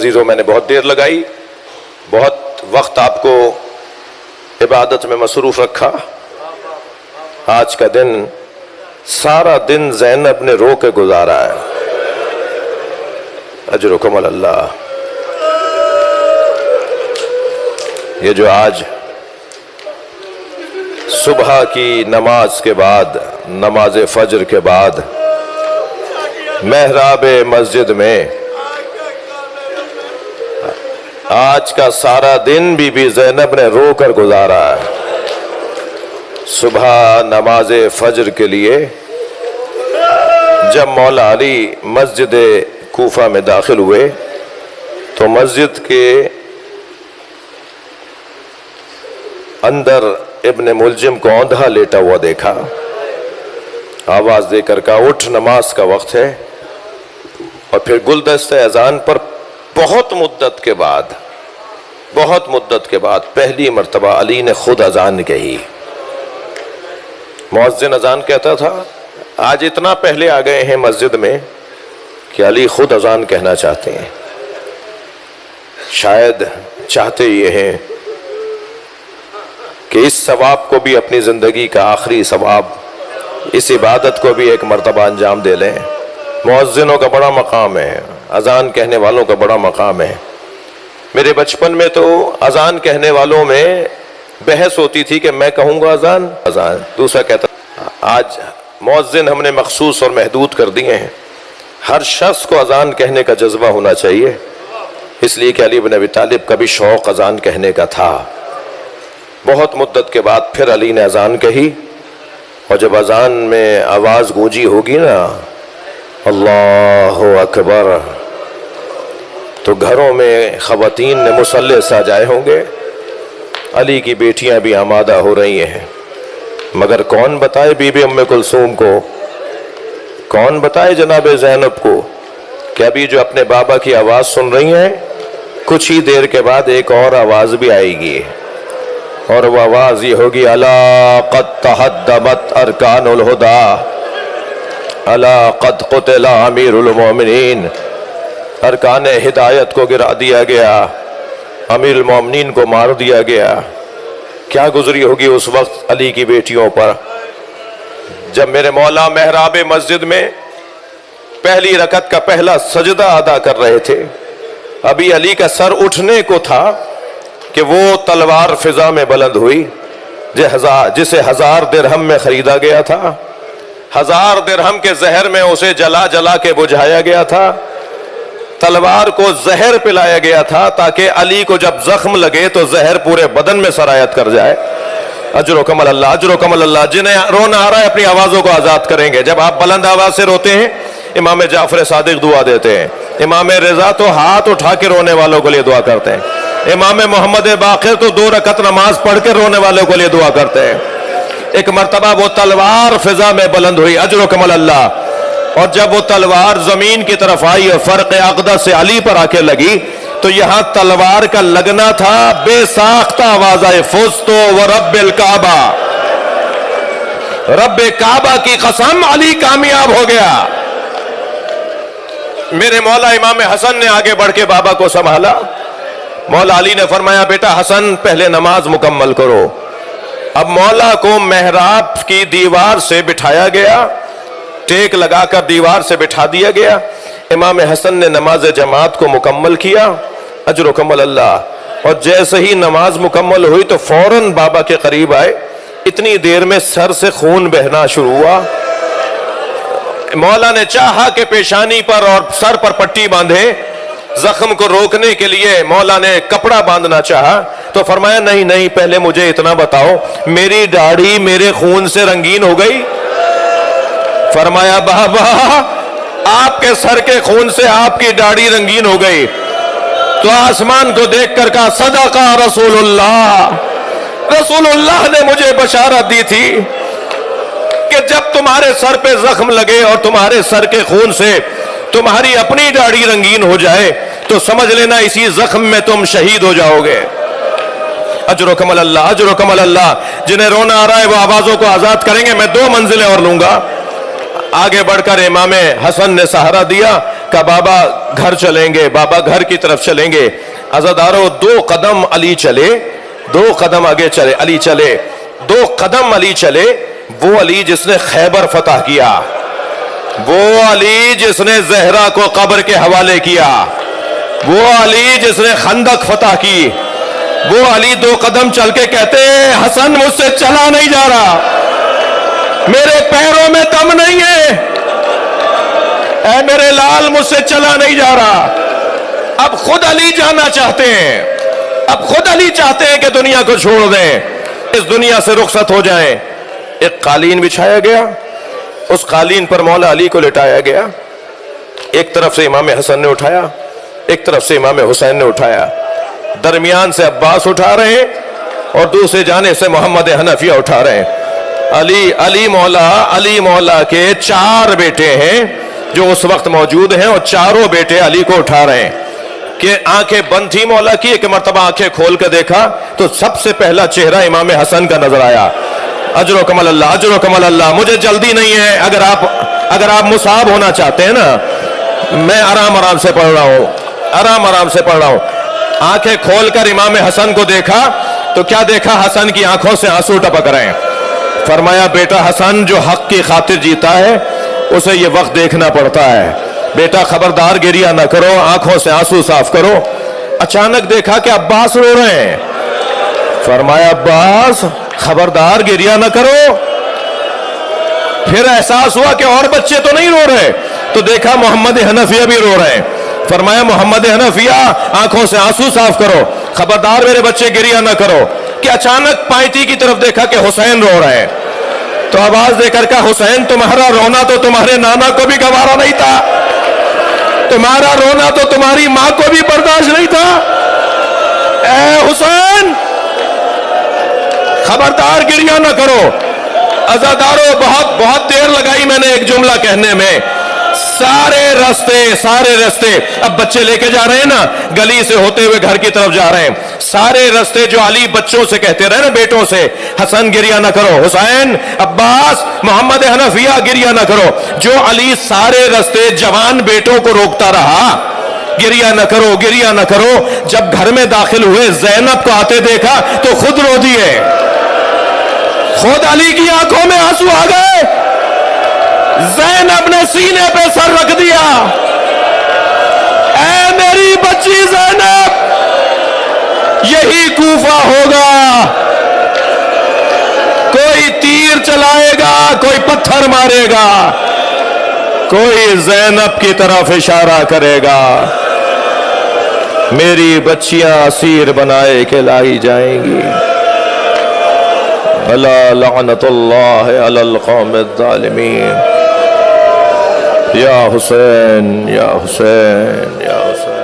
عزیزوں میں نے بہت دیر لگائی، بہت وقت آپ کو عبادت میں مصروف رکھا۔ آج کا دن سارا دن زینب نے رو کے گزارا ہے، اجرکم اللہ۔ یہ جو آج صبح کی نماز کے بعد، نماز فجر کے بعد محراب مسجد میں آج کا سارا دن بی بی زینب نے رو کر گزارا ہے۔ صبح نماز فجر کے لیے جب مولا علی مسجد کوفہ میں داخل ہوئے تو مسجد کے اندر ابن ملجم کو اوندھا لیٹا ہوا دیکھا، آواز دے کر کہا اٹھ نماز کا وقت ہے۔ اور پھر گلدستہ اذان پر بہت مدت کے بعد پہلی مرتبہ علی نے خود اذان کہی۔ مؤذن اذان کہتا تھا، آج اتنا پہلے آ گئے ہیں مسجد میں کہ علی خود اذان کہنا چاہتے ہیں۔ شاید چاہتے یہ ہیں کہ اس ثواب کو بھی اپنی زندگی کا آخری ثواب، اس عبادت کو بھی ایک مرتبہ انجام دے لیں۔ مؤذنوں کا بڑا مقام ہے، اذان کہنے والوں کا بڑا مقام ہے۔ میرے بچپن میں تو اذان کہنے والوں میں بحث ہوتی تھی کہ میں کہوں گا اذان، دوسرا کہتا۔ آج مؤذن ہم نے مخصوص اور محدود کر دیے ہیں، ہر شخص کو اذان کہنے کا جذبہ ہونا چاہیے، اس لیے کہ علی بن ابی طالب کا بھی شوق اذان کہنے کا تھا۔ بہت مدت کے بعد پھر علی نے اذان کہی، اور جب اذان میں آواز گونجی ہوگی نا اللہ اکبر، تو گھروں میں خواتین نے مصلے سجائے ہوں گے، علی کی بیٹیاں بھی آمادہ ہو رہی ہیں، مگر کون بتائے بی بی ام کلثوم کو، کون بتائے جناب زینب کو کہ ابھی جو اپنے بابا کی آواز سن رہی ہیں کچھ ہی دیر کے بعد ایک اور آواز بھی آئے گی، اور وہ آواز یہ ہوگی الا قد تہدمت ارکان الہدی، الا قد قتل امیر المومنین، ارکان ہدایت کو گرا دیا گیا، امیر المومنین کو مار دیا گیا۔ کیا گزری ہوگی اس وقت علی کی بیٹیوں پر، جب میرے مولا محراب مسجد میں پہلی رکعت کا پہلا سجدہ ادا کر رہے تھے، ابھی علی کا سر اٹھنے کو تھا کہ وہ تلوار فضا میں بلند ہوئی جسے 1000 درہم میں خریدا گیا تھا، 1000 درہم کے زہر میں اسے جلا جلا کے بجھایا گیا تھا، تلوار کو زہر پلایا گیا تھا تاکہ علی کو جب زخم لگے تو زہر پورے بدن میں سرایت کر جائے۔ اجرکم اللہ، اجرکم اللہ۔ جنہیں رونا آ رہا ہے اپنی آوازوں کو آزاد کریں گے۔ جب آپ بلند آواز سے روتے ہیں امام جعفر صادق دعا دیتے ہیں، امام رضا تو ہاتھ اٹھا کے رونے والوں کے لیے دعا کرتے ہیں، امام محمد باقر تو 2 رکعت نماز پڑھ کے رونے والوں کے لیے دعا کرتے ہیں۔ ایک مرتبہ وہ تلوار فضا میں بلند ہوئی، اجرکم اللہ، اور جب وہ تلوار زمین کی طرف آئی اور فرق عقدہ سے علی پر آ کے لگی تو یہاں تلوار کا لگنا تھا، بے ساختہ آواز آئے فزت ورب الکعبہ، رب کعبہ کی قسم علی کامیاب ہو گیا۔ میرے مولا امام حسن نے آگے بڑھ کے بابا کو سنبھالا، مولا علی نے فرمایا بیٹا حسن پہلے نماز مکمل کرو۔ اب مولا کو محراب کی دیوار سے بٹھایا گیا، ٹیک لگا کر دیوار سے بٹھا دیا گیا، امام حسن نے نماز جماعت کو مکمل کیا، اجرکم اللہ۔ اور جیسے ہی نماز مکمل ہوئی تو فوراً بابا کے قریب آئے، اتنی دیر میں سر سے خون بہنا شروع ہوا، مولا نے چاہا کہ پیشانی پر اور سر پر پٹی باندھے، زخم کو روکنے کے لیے مولا نے کپڑا باندھنا چاہا تو فرمایا نہیں نہیں، پہلے مجھے اتنا بتاؤ میری داڑھی میرے خون سے رنگین ہو گئی؟ فرمایا بابا آپ کے سر کے خون سے آپ کی داڑھی رنگین ہو گئی، تو آسمان کو دیکھ کر کہا صدقہ رسول اللہ، رسول اللہ نے مجھے بشارت دی تھی کہ جب تمہارے سر پہ زخم لگے اور تمہارے سر کے خون سے تمہاری اپنی داڑھی رنگین ہو جائے تو سمجھ لینا اسی زخم میں تم شہید ہو جاؤ گے۔ اجرکم اللہ، اجرکم اللہ۔ جنہیں رونا آ رہا ہے وہ آوازوں کو آزاد کریں گے۔ میں 2 منزلیں اور لوں گا۔ آگے بڑھ کر امام حسن نے سہارا دیا، کہ بابا گھر چلیں گے، بابا گھر کی طرف چلیں گے۔ عزادارو 2 قدم علی چلے، 2 قدم آگے چلے، علی چلے، 2 قدم علی چلے، وہ علی جس نے خیبر فتح کیا، وہ علی جس نے زہرا کو قبر کے حوالے کیا، وہ علی جس نے خندق فتح کی، وہ علی 2 قدم چل کے کہتے ہیں حسن مجھ سے چلا نہیں جا رہا، میرے پیروں میں دم نہیں ہے، اے میرے لال مجھ سے چلا نہیں جا رہا۔ اب خود علی جانا چاہتے ہیں، اب خود علی چاہتے ہیں کہ دنیا کو چھوڑ دیں، اس دنیا سے رخصت ہو جائیں۔ ایک قالین بچھایا گیا، اس قالین پر مولا علی کو لٹایا گیا، ایک طرف سے امام حسن نے اٹھایا، ایک طرف سے امام حسین نے اٹھایا، درمیان سے عباس اٹھا رہے ہیں اور دوسرے جانب سے محمد حنفیہ اٹھا رہے ہیں۔ علی مولا کے 4 بیٹے ہیں جو اس وقت موجود ہیں، اور چاروں بیٹے علی کو اٹھا رہے ہیں کہ آنکھیں بند تھی مولا کی، ایک مرتبہ آنکھیں کھول کر دیکھا تو سب سے پہلا چہرہ امام حسن کا نظر آیا۔ اجر و کمل اللہ، اجر و کمل اللہ، مجھے جلدی نہیں ہے، اگر آپ مصاب ہونا چاہتے ہیں نا، میں آرام سے پڑھ رہا ہوں، آرام سے پڑھ رہا ہوں۔ آنکھیں کھول کر امام حسن کو دیکھا تو کیا دیکھا؟ حسن کی آنکھوں سے آنسو ٹپک رہے ہیں۔ فرمایا بیٹا حسن جو حق کی خاطر جیتا ہے اسے یہ وقت دیکھنا پڑتا ہے، بیٹا خبردار گریہ نہ کرو، آنکھوں سے آنسو صاف کرو۔ اچانک دیکھا کہ عباس رو رہے ہیں، فرمایا عباس خبردار گریہ نہ کرو۔ پھر احساس ہوا کہ اور بچے تو نہیں رو رہے، تو دیکھا محمد حنفیہ بھی رو رہے ہیں، فرمایا محمد حنفیہ آنکھوں سے آنسو صاف کرو، خبردار میرے بچے گریہ نہ کرو۔ کہ اچانک پائٹی کی طرف دیکھا کہ حسین رو رہے ہیں، تو آواز دے کر کہا حسین تمہارا رونا تو تمہارے نانا کو بھی گوارا نہیں تھا، تمہارا رونا تو تمہاری ماں کو بھی برداشت نہیں تھا، اے حسین خبردار گریہ نہ کرو۔ عزادارو بہت دیر لگائی میں نے ایک جملہ کہنے میں، سارے رستے اب بچے لے کے جا رہے ہیں نا، گلی سے ہوتے ہوئے گھر کی طرف جا رہے ہیں، سارے رستے جو علی بچوں سے کہتے رہے نا، بیٹوں سے حسن گریہ نہ کرو، حسین عباس محمد حنفیہ گریہ نہ کرو، جو علی سارے رستے جوان بیٹوں کو روکتا رہا گریہ نہ کرو گریہ نہ کرو، جب گھر میں داخل ہوئے زینب کو آتے دیکھا تو خود رو دیے، خود علی کی آنکھوں میں آنسو آ گئے، زینب نے سینے پہ سر رکھ دیا، اے میری بچی زینب یہی کوفہ ہوگا، کوئی تیر چلائے گا، کوئی پتھر مارے گا، کوئی زینب کی طرف اشارہ کرے گا، میری بچیاں اسیر بنائے کے لائی جائیں گی۔ الا لعنت اللہ علی القوم الظالمین۔ یا حسین یا حسین یا حسین۔